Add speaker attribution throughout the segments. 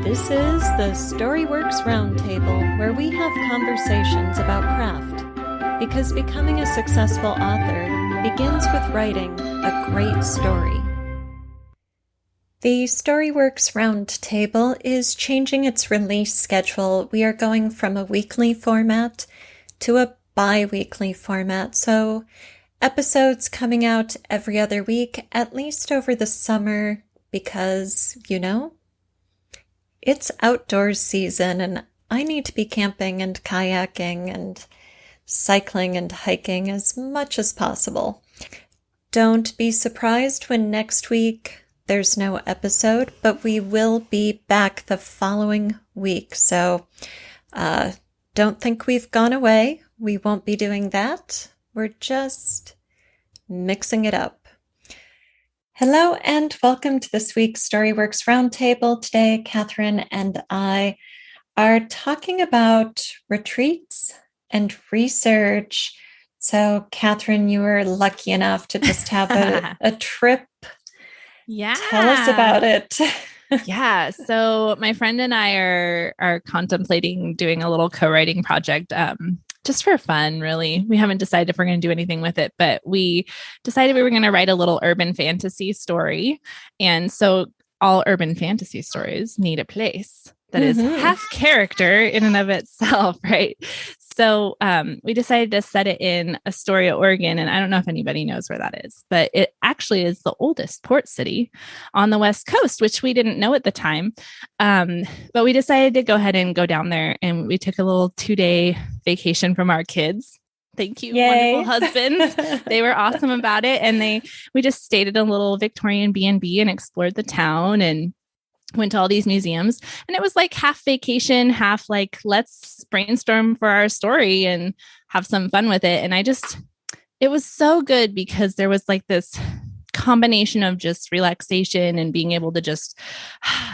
Speaker 1: This is the Storyworks Roundtable, where we have conversations about craft, because becoming a successful author begins with writing a great story. The Storyworks Roundtable is changing its release schedule. We are going from a weekly format to a bi-weekly format, so episodes coming out every other week, at least over the summer, because, it's outdoors season and I need to be camping and kayaking and cycling and hiking as much as possible. Don't be surprised when next week there's no episode, but we will be back the following week. So don't think we've gone away. We won't be doing that. We're just mixing it up. Hello and welcome to this week's Storyworks Roundtable. Today, Kathryn and I are talking about retreats and research. So, Kathryn, you were lucky enough to just have a trip.
Speaker 2: Yeah.
Speaker 1: Tell us about it.
Speaker 2: Yeah. So my friend and I are contemplating doing a little co-writing project, just for fun, really. We haven't decided if we're going to do anything with it, but we decided we were going to write a little urban fantasy story. And so all urban fantasy stories need a place that is half character in and of itself, right? So we decided to set it in Astoria, Oregon. And I don't know if anybody knows where that is, but it actually is the oldest port city on the West Coast, which we didn't know at the time. But we decided to go ahead and go down there. And we took a little 2-day vacation from our kids. Thank you,
Speaker 1: Yay.
Speaker 2: wonderful husbands. They were awesome about it. And we just stayed at a little Victorian B&B and explored the town and went to all these museums, and it was like half vacation, half like, let's brainstorm for our story and have some fun with it. And it was so good because there was like this combination of just relaxation and being able to just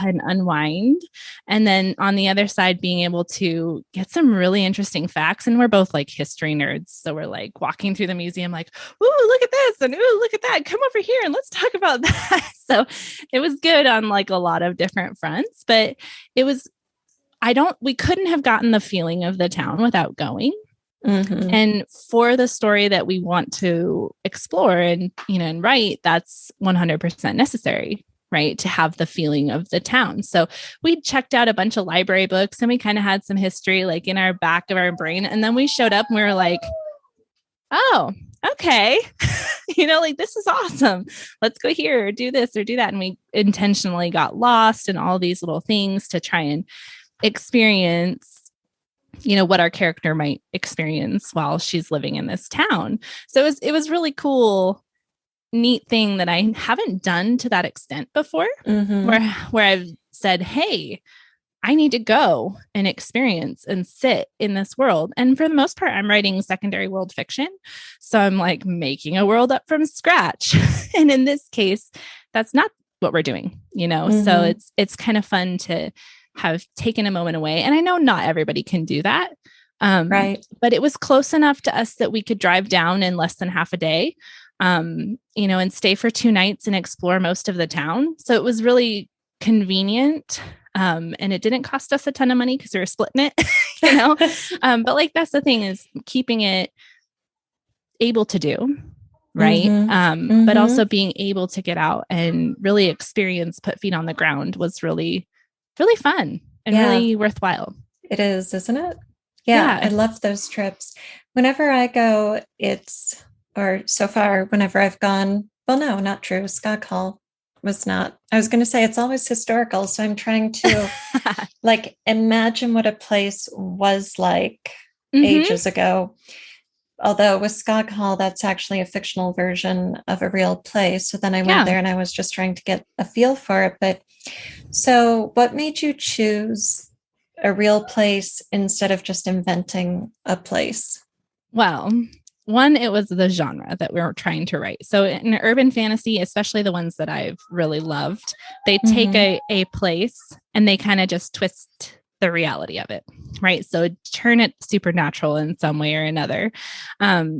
Speaker 2: and unwind. And then on the other side, being able to get some really interesting facts. And we're both like history nerds. So we're like walking through the museum, like, ooh, look at this. And ooh, look at that. Come over here and let's talk about that. So it was good on like a lot of different fronts, but we couldn't have gotten the feeling of the town without going. Mm-hmm. And for the story that we want to explore and write, that's 100% necessary, right? To have the feeling of the town. So we checked out a bunch of library books and we kind of had some history like in our back of our brain. And then we showed up and we were like, oh, okay. Like, this is awesome. Let's go here or do this or do that. And we intentionally got lost in all these little things to try and experience what our character might experience while she's living in this town. So it was really cool, neat thing that I haven't done to that extent before, where I've said, hey, I need to go and experience and sit in this world. And for the most part, I'm writing secondary world fiction. So I'm like making a world up from scratch. And in this case, that's not what we're doing, So it's kind of fun to have taken a moment away. And I know not everybody can do that.
Speaker 1: Right.
Speaker 2: But it was close enough to us that we could drive down in less than half a day, and stay for 2 nights and explore most of the town. So it was really convenient. And it didn't cost us a ton of money because we were splitting it, but like, that's the thing, is keeping it able to do. Right. But also being able to get out and really experience, put feet on the ground was really fun and really worthwhile.
Speaker 1: It is, isn't it? Yeah, I love those trips. Whenever I go, so far, whenever I've gone, well, no, not true. Skog was not. I was going to say it's always historical. So I'm trying to like imagine what a place was like ages ago. Although with Skog Hall, that's actually a fictional version of a real place. So then I went there and I was just trying to get a feel for it. But so what made you choose a real place instead of just inventing a place?
Speaker 2: Well, one, it was the genre that we were trying to write. So in urban fantasy, especially the ones that I've really loved, they take a place and they kind of just twist the reality of it. right? So turn it supernatural in some way or another.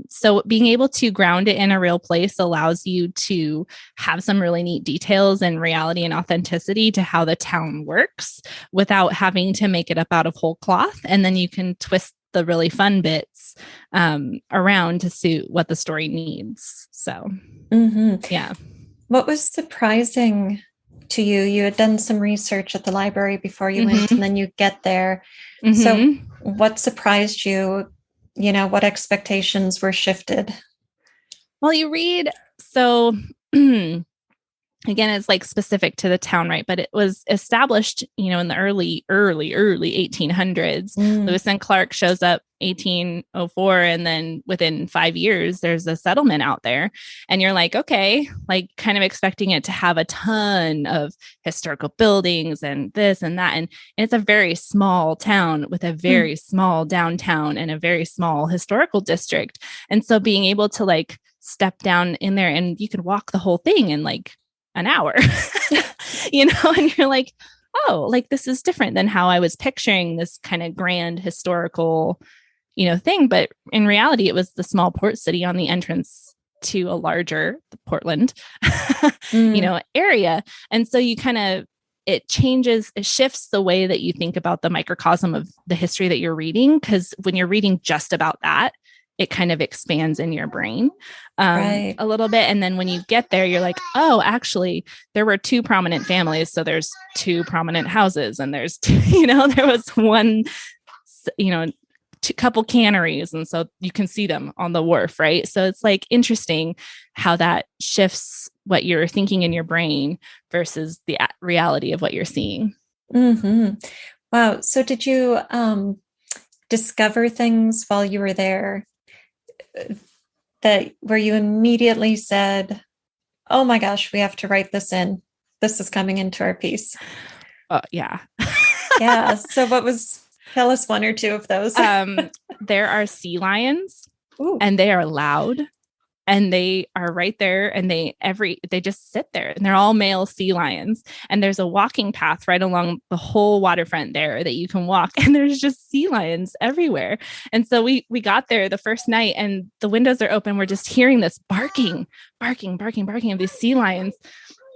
Speaker 2: So being able to ground it in a real place allows you to have some really neat details and reality and authenticity to how the town works without having to make it up out of whole cloth. And then you can twist the really fun bits around to suit what the story needs. So, yeah.
Speaker 1: What was surprising to you? You had done some research at the library before you went, and then you get there. So what surprised you? You know, what expectations were shifted?
Speaker 2: Well, you read, so again, it's like specific to the town, right? But it was established, you know, in the early 1800s. Lewis and Clark shows up 1804, and then within 5 years, there's a settlement out there. And you're like, okay, like kind of expecting it to have a ton of historical buildings and this and that. And it's a very small town with a very small downtown and a very small historical district. And so being able to like step down in there, and you can walk the whole thing in like an hour, you know, and you're like, oh, like this is different than how I was picturing this kind of grand historical, you know, thing. But in reality, it was the small port city on the entrance to a larger Portland, you know, area. And so you kind of, it shifts the way that you think about the microcosm of the history that you're reading. Because when you're reading just about that, it kind of expands in your brain a little bit. And then when you get there, you're like, oh, actually, there were two prominent families. So there's two prominent houses, and there's two, you know, there was one, you know, couple canneries. And so you can see them on the wharf, right? So it's like interesting how that shifts what you're thinking in your brain versus the reality of what you're seeing.
Speaker 1: Wow. So did you discover things while you were there that where you immediately said, oh my gosh, we have to write this in. This is coming into our piece?
Speaker 2: Yeah.
Speaker 1: Yeah. So tell us one or two of those.
Speaker 2: There are sea lions. Ooh. And they are loud, and they are right there, and they just sit there, and they're all male sea lions. And there's a walking path right along the whole waterfront there that you can walk, and there's just sea lions everywhere. And so we got there the first night, and the windows are open. We're just hearing this barking of these sea lions.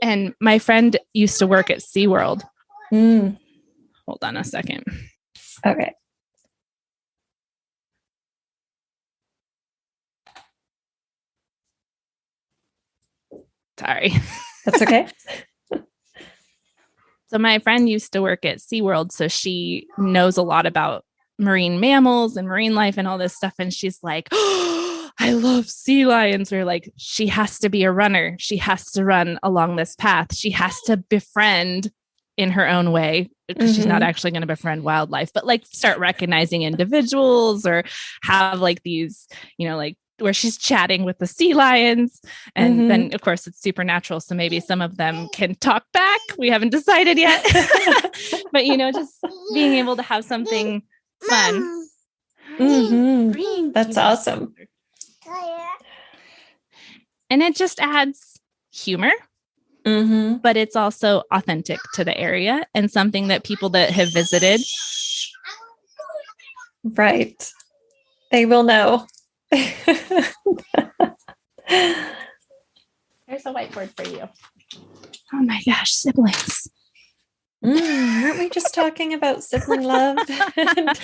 Speaker 2: And my friend used to work at SWRT. Hold on a second.
Speaker 1: Okay.
Speaker 2: Sorry.
Speaker 1: That's okay.
Speaker 2: So my friend used to work at SeaWorld, so she knows a lot about marine mammals and marine life and all this stuff. And she's like, oh, I love sea lions. We're like, she has to be a runner. She has to run along this path. She has to befriend in her own way, because she's not actually going to befriend wildlife, but like start recognizing individuals or have like these, you know, like where she's chatting with the sea lions. And then of course it's supernatural. So maybe some of them can talk back. We haven't decided yet, but you know, just being able to have something fun.
Speaker 1: That's awesome.
Speaker 2: And it just adds humor. But it's also authentic to the area and something that people that have visited.
Speaker 1: Right. They will know.
Speaker 2: There's a whiteboard for you. Oh my gosh, siblings.
Speaker 1: Aren't we just talking about sibling love and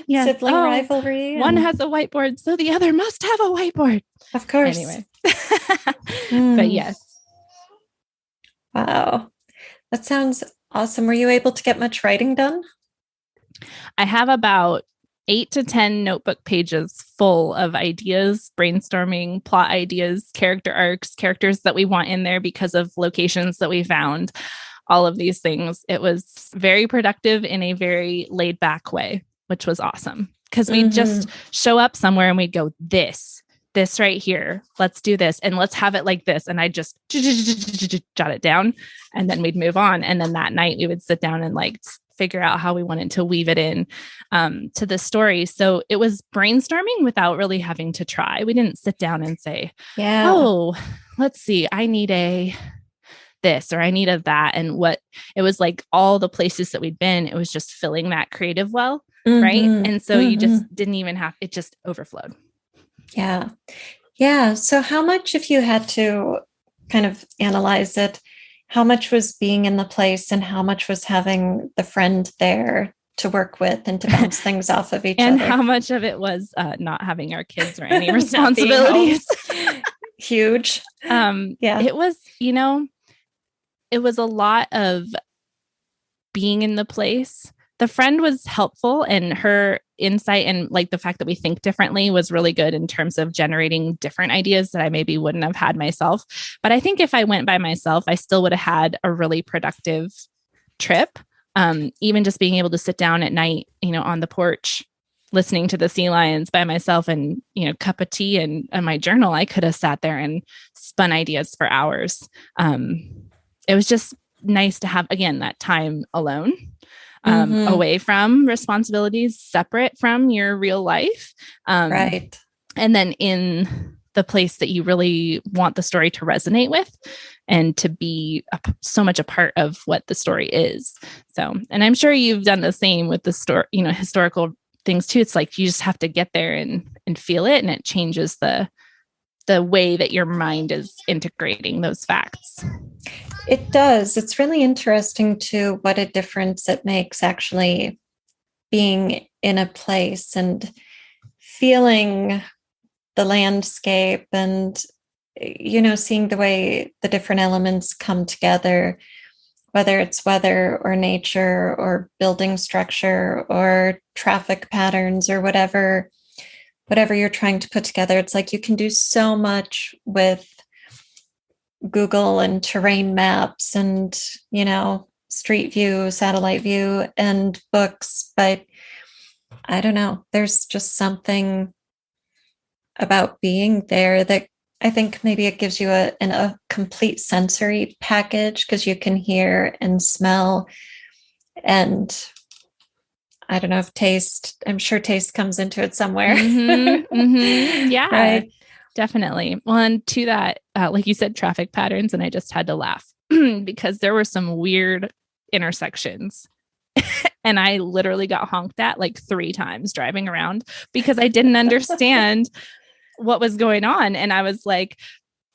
Speaker 1: sibling rivalry?
Speaker 2: One has a whiteboard, so the other must have a whiteboard.
Speaker 1: Of course.
Speaker 2: Anyway. But yes.
Speaker 1: Wow. That sounds awesome. Were you able to get much writing done?
Speaker 2: I have about 8 to 10 notebook pages full of ideas, brainstorming, plot ideas, character arcs, characters that we want in there because of locations that we found, all of these things. It was very productive in a very laid back way, which was awesome, because we just show up somewhere and we'd go, this right here, let's do this. And let's have it like this. And I just jot it down, and then we'd move on. And then that night we would sit down and like figure out how we wanted to weave it in to the story. So it was brainstorming without really having to try. We didn't sit down and say, oh, let's see, I need a this or I need a that. And what it was like, all the places that we'd been, it was just filling that creative well. right?
Speaker 1: Mm-hmm.
Speaker 2: And so you
Speaker 1: Mm-hmm.
Speaker 2: just didn't even have, it just overflowed.
Speaker 1: Yeah. Yeah. So how much, if you had to kind of analyze it, how much was being in the place and how much was having the friend there to work with and to bounce things off of each
Speaker 2: and
Speaker 1: other?
Speaker 2: how much of it was not having our kids or any
Speaker 1: Not being
Speaker 2: responsibilities?
Speaker 1: Huge. Yeah.
Speaker 2: It was, you know, it was a lot of being in the place. The friend was helpful, and her insight and like the fact that we think differently was really good in terms of generating different ideas that I maybe wouldn't have had myself. But I think if I went by myself, I still would have had a really productive trip. Even just being able to sit down at night, you know, on the porch, listening to the sea lions by myself and, you know, cup of tea and my journal, I could have sat there and spun ideas for hours. It was just nice to have, again, that time alone, away from responsibilities, separate from your real life.
Speaker 1: Right.
Speaker 2: And then in the place that you really want the story to resonate with and to be so much a part of what the story is. So, and I'm sure you've done the same with the story, you know, historical things too. It's like, you just have to get there and feel it. And it changes the way that your mind is integrating those facts.
Speaker 1: It does. It's really interesting too, what a difference it makes actually being in a place and feeling the landscape and, you know, seeing the way the different elements come together, whether it's weather or nature or building structure or traffic patterns or whatever you're trying to put together. It's like you can do so much with Google and terrain maps and, you know, street view, satellite view, and books. But I don't know, there's just something about being there that I think maybe it gives you a complete sensory package, because you can hear and smell, and I don't know if taste, I'm sure taste comes into it somewhere.
Speaker 2: Yeah, right. Definitely. Well, and to that, like you said, traffic patterns, and I just had to laugh because there were some weird intersections and I literally got honked at like 3 times driving around because I didn't understand what was going on. And I was like,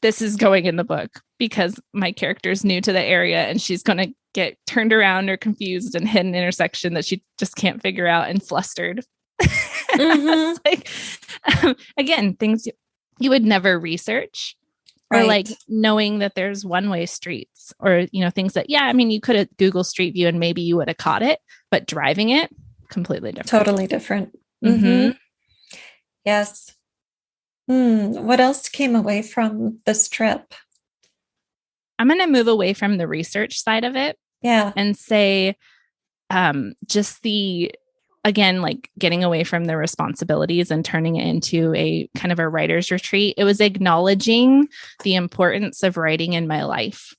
Speaker 2: this is going in the book because my character's new to the area and she's going to get turned around or confused and hit an intersection that she just can't figure out and flustered. Like, again, things you would never research, or like knowing that there's one-way streets, or, you know, things that, yeah, I mean, you could have Google Street View and maybe you would have caught it, but driving it, completely different.
Speaker 1: Totally different. Yes. What else came away from this trip?
Speaker 2: I'm going to move away from the research side of it.
Speaker 1: Yeah.
Speaker 2: And say, just again, like getting away from the responsibilities and turning it into a kind of a writer's retreat. It was acknowledging the importance of writing in my life,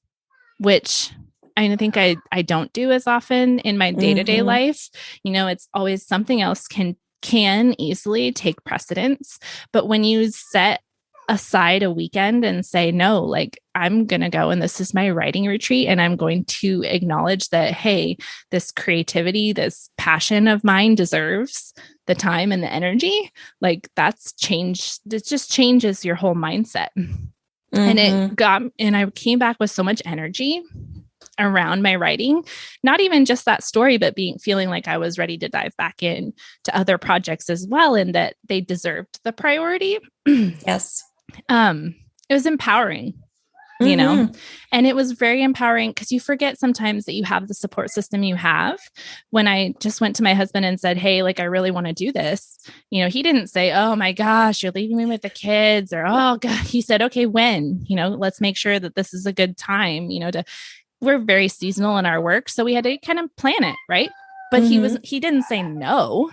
Speaker 2: which I think I don't do as often in my day-to-day life. You know, it's always something else can easily take precedence. But when you set aside a weekend and say, no, like I'm going to go and this is my writing retreat, and I'm going to acknowledge that, hey, this creativity, this passion of mine deserves the time and the energy, like that's changed. It just changes your whole mindset. And I came back with so much energy around my writing, not even just that story, but feeling like I was ready to dive back in to other projects as well, and that they deserved the priority.
Speaker 1: Yes.
Speaker 2: It was empowering, you know, and it was very empowering because you forget sometimes that you have the support system you have. When I just went to my husband and said, hey, like, I really want to do this, you know, he didn't say, oh my gosh, you're leaving me with the kids, or, oh God, he said, okay, when, you know, let's make sure that this is a good time, you know, we're very seasonal in our work. So we had to kind of plan it. Right. But he didn't say no.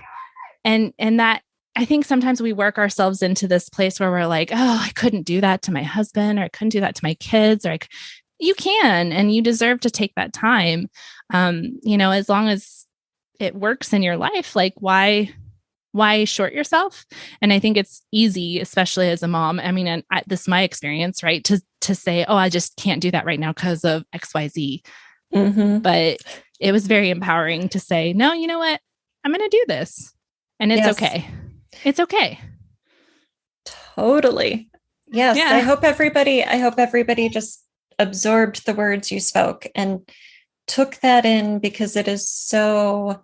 Speaker 2: And that, I think sometimes we work ourselves into this place where we're like, oh, I couldn't do that to my husband, or I couldn't do that to my kids, or like, you can, and you deserve to take that time. You know, as long as it works in your life, like why short yourself? And I think it's easy, especially as a mom. I mean, and this is my experience, right? To say, oh, I just can't do that right now because of XYZ. But it was very empowering to say, no, you know what? I'm going to do this. And it's
Speaker 1: Yes.
Speaker 2: okay. It's okay.
Speaker 1: Totally. Yes.
Speaker 2: Yeah.
Speaker 1: I hope everybody just absorbed the words you spoke and took that in, because it is so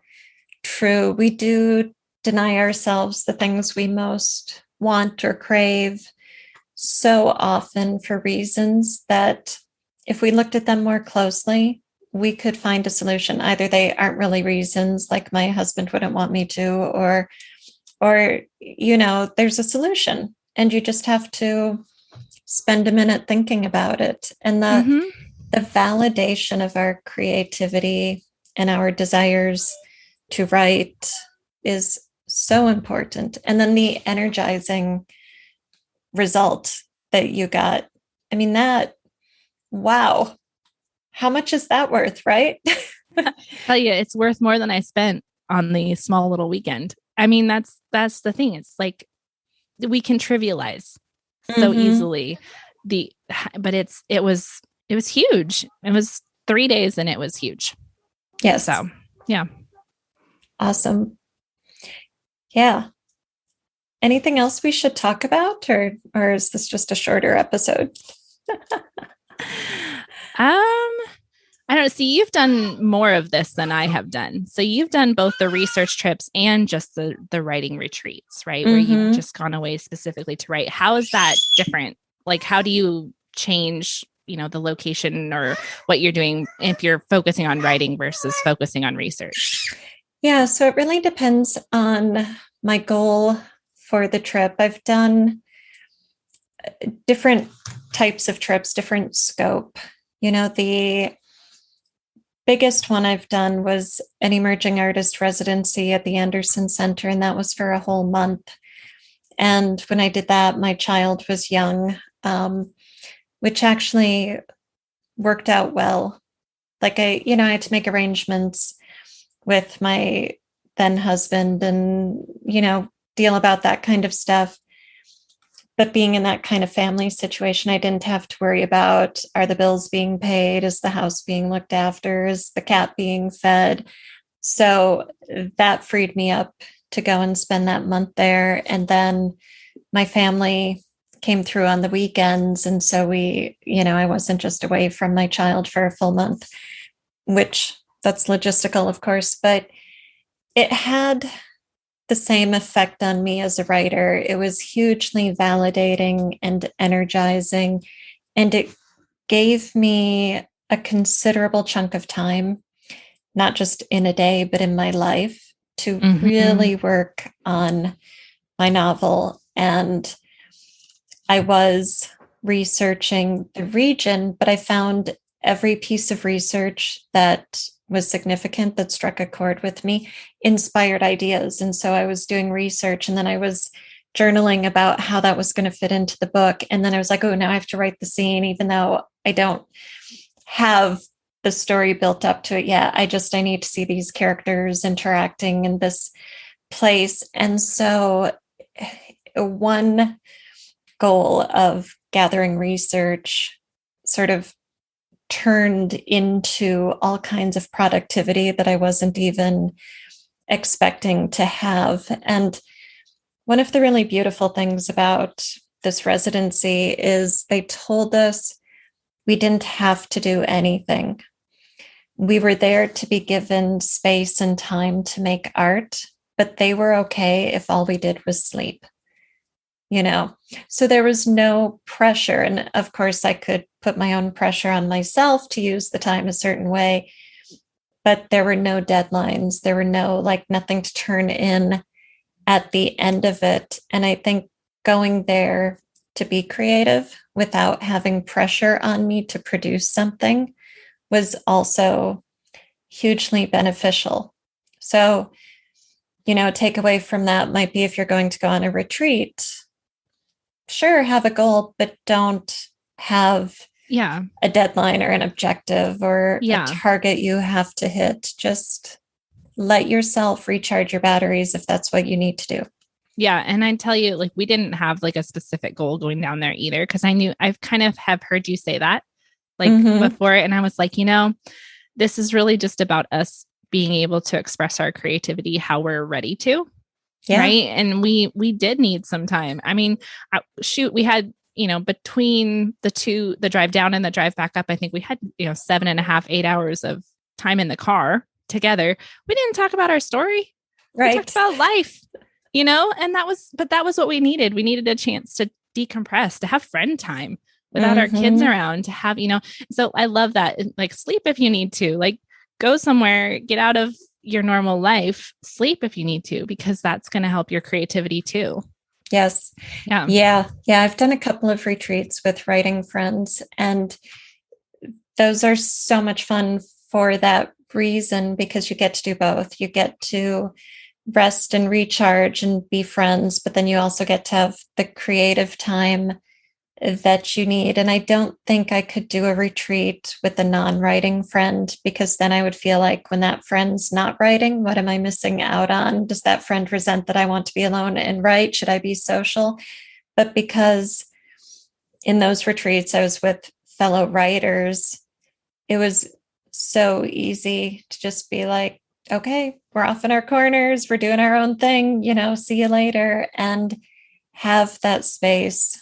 Speaker 1: true. We do deny ourselves the things we most want or crave so often for reasons that if we looked at them more closely, we could find a solution. Either they aren't really reasons, like my husband wouldn't want me to, or there's a solution and you just have to spend a minute thinking about it. And the validation of our creativity and our desires to write is so important. And then the energizing result that you got. I mean, wow. How much is that worth, right?
Speaker 2: Tell you, it's worth more than I spent on the small little weekend. I mean, that's the thing. It's like we can trivialize so easily but it was huge. It was 3 days and it was huge.
Speaker 1: Yes.
Speaker 2: So, yeah.
Speaker 1: Awesome. Yeah. Anything else we should talk about, or is this just a shorter episode?
Speaker 2: I don't know. See, you've done more of this than I have done. So you've done both the research trips and just the writing retreats, right? Where you've just gone away specifically to write. How is that different? Like, how do you change, the location or what you're doing if you're focusing on writing versus focusing on research?
Speaker 1: Yeah, so it really depends on my goal for the trip. I've done different types of trips, different scope. The biggest one I've done was an emerging artist residency at the Anderson Center, and that was for a whole month. And when I did that, my child was young, which actually worked out well. Like I had to make arrangements with my then husband and, deal about that kind of stuff. But being in that kind of family situation, I didn't have to worry about, are the bills being paid? Is the house being looked after? Is the cat being fed? So that freed me up to go and spend that month there. And then my family came through on the weekends. And so I wasn't just away from my child for a full month, which that's logistical, of course, but it had the same effect on me as a writer. It was hugely validating and energizing, and it gave me a considerable chunk of time, not just in a day, but in my life, to really work on my novel. And I was researching the region, but I found every piece of research that was significant, that struck a chord with me, inspired ideas. And so I was doing research, and then I was journaling about how that was going to fit into the book. And then I was like, oh, now I have to write the scene, even though I don't have the story built up to it yet. I need to see these characters interacting in this place. And so one goal of gathering research sort of turned into all kinds of productivity that I wasn't even expecting to have. And one of the really beautiful things about this residency is they told us we didn't have to do anything. We were there to be given space and time to make art, but they were okay if all we did was sleep. So there was no pressure. And of course, I could put my own pressure on myself to use the time a certain way, but there were no deadlines. There were nothing to turn in at the end of it. And I think going there to be creative without having pressure on me to produce something was also hugely beneficial. So, takeaway from that might be, if you're going to go on a retreat, sure, have a goal, but don't have a deadline or an objective or a target you have to hit. Just let yourself recharge your batteries if that's what you need to do.
Speaker 2: Yeah. And I tell you, we didn't have a specific goal going down there either, because I've kind of have heard you say that before. And I was like, this is really just about us being able to express our creativity how we're ready to.
Speaker 1: Yeah.
Speaker 2: Right. And we did need some time. I mean, we had, between the drive down and the drive back up, I think we had, 7.5, 8 hours of time in the car together. We didn't talk about our story.
Speaker 1: Right.
Speaker 2: We talked about life, and that was what we needed. We needed a chance to decompress, to have friend time without our kids around, to have, so I love that. Like, sleep if you need to, like, go somewhere, get out of your normal life, sleep if you need to, because that's going to help your creativity too.
Speaker 1: Yes.
Speaker 2: Yeah.
Speaker 1: Yeah. Yeah. I've done a couple of retreats with writing friends, and those are so much fun for that reason, because you get to do both. You get to rest and recharge and be friends, but then you also get to have the creative time that you need. And I don't think I could do a retreat with a non-writing friend, because then I would feel like, when that friend's not writing, what am I missing out on? Does that friend resent that I want to be alone and write? Should I be social? But because in those retreats I was with fellow writers, it was so easy to just be like, okay, we're off in our corners, we're doing our own thing, see you later, and have that space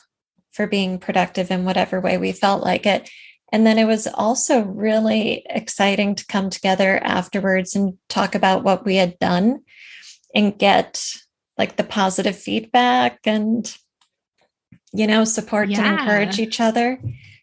Speaker 1: for being productive in whatever way we felt like it. And then it was also really exciting to come together afterwards and talk about what we had done and get like the positive feedback and, support and encourage each other.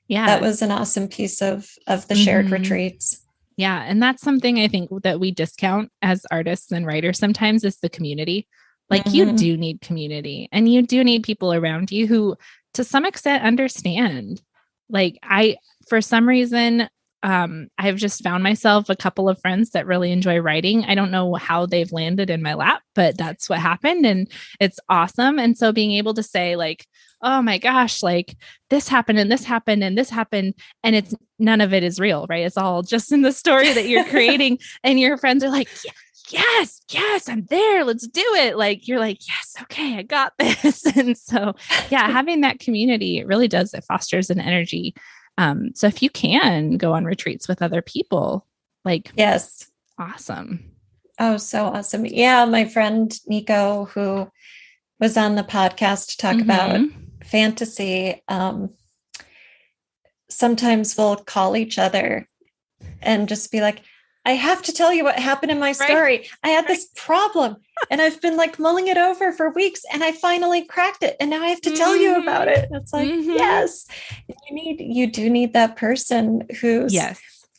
Speaker 2: Yeah.
Speaker 1: That was an awesome piece of the shared retreats.
Speaker 2: Yeah. And that's something I think that we discount as artists and writers sometimes, is the community. Like, you do need community, and you do need people around you who, to some extent, understand. Like, for some reason, I've just found myself a couple of friends that really enjoy writing. I don't know how they've landed in my lap, but that's what happened. And it's awesome. And so being able to say, like, oh my gosh, like, this happened and this happened and this happened, and it's none of it is real, right? It's all just in the story that you're creating. And your friends are like, yes, I'm there. Let's do it. Like, you're like, yes, okay, I got this. And so, yeah, having that community, it really does. It fosters an energy. So if you can go on retreats with other people, like,
Speaker 1: yes,
Speaker 2: awesome.
Speaker 1: Oh, so awesome. Yeah. My friend Nico, who was on the podcast to talk about fantasy, sometimes we'll call each other and just be like, I have to tell you what happened in my story. Right. I had this problem and I've been like mulling it over for weeks, and I finally cracked it. And now I have to tell you about it. It's like, yes, you do need that person who's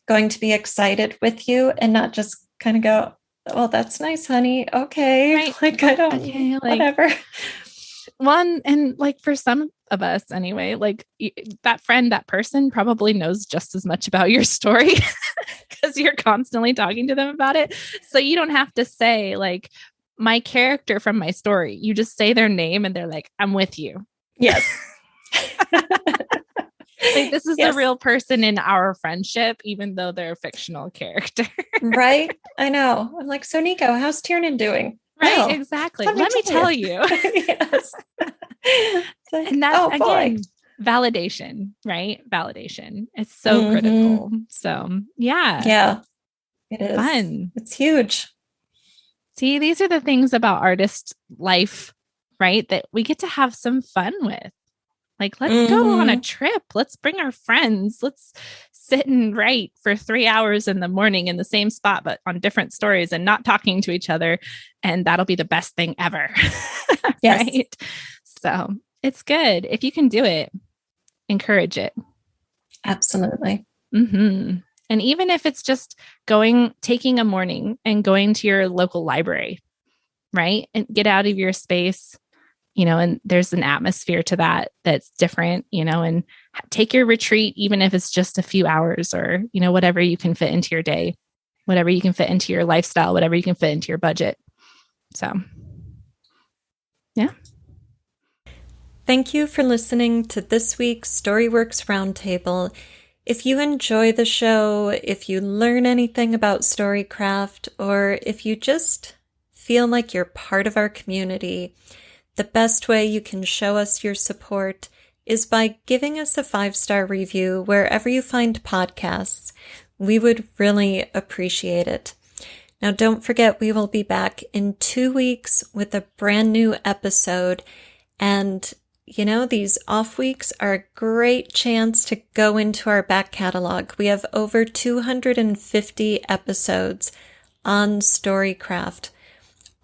Speaker 1: going to be excited with you and not just kind of go, well, that's nice, honey. Okay. Right. Like, I don't, whatever.
Speaker 2: One, and like, for some of us anyway, like, that friend, that person probably knows just as much about your story because you're constantly talking to them about it. So you don't have to say, like, my character from my story. You just say their name and they're like, I'm with you.
Speaker 1: Yes.
Speaker 2: Like, this is the real person in our friendship, even though they're a fictional character.
Speaker 1: Right. I know. I'm like, so Nico, how's Tiernan doing?
Speaker 2: Right. Oh, exactly. Let me tell you.
Speaker 1: Yes.
Speaker 2: And that, again, validation, right? Validation. It's so critical. So yeah,
Speaker 1: it is
Speaker 2: fun.
Speaker 1: It's huge.
Speaker 2: See, these are the things about artist life, right? That we get to have some fun with. Like, let's go on a trip. Let's bring our friends. Let's sit and write for 3 hours in the morning in the same spot, but on different stories and not talking to each other. And that'll be the best thing ever.
Speaker 1: Yes.
Speaker 2: Right? So it's good. If you can do it, encourage it.
Speaker 1: Absolutely.
Speaker 2: And even if it's just taking a morning and going to your local library, right? And get out of your space, and there's an atmosphere to that that's different, and take your retreat, even if it's just a few hours, or, whatever you can fit into your day, whatever you can fit into your lifestyle, whatever you can fit into your budget. So, yeah.
Speaker 1: Thank you for listening to this week's Storyworks Roundtable. If you enjoy the show, if you learn anything about Storycraft, or if you just feel like you're part of our community, the best way you can show us your support is by giving us a 5-star review wherever you find podcasts. We would really appreciate it. Now, don't forget, we will be back in 2 weeks with a brand new episode. And, these off weeks are a great chance to go into our back catalog. We have over 250 episodes on Storycraft.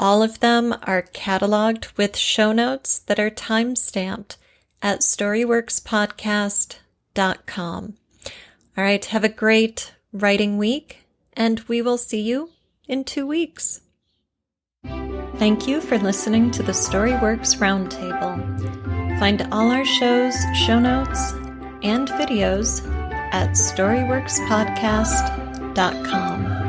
Speaker 1: All of them are cataloged with show notes that are time-stamped at storyworkspodcast.com. All right, have a great writing week, and we will see you in 2 weeks. Thank you for listening to the Storyworks Roundtable. Find all our shows, show notes, and videos at storyworkspodcast.com.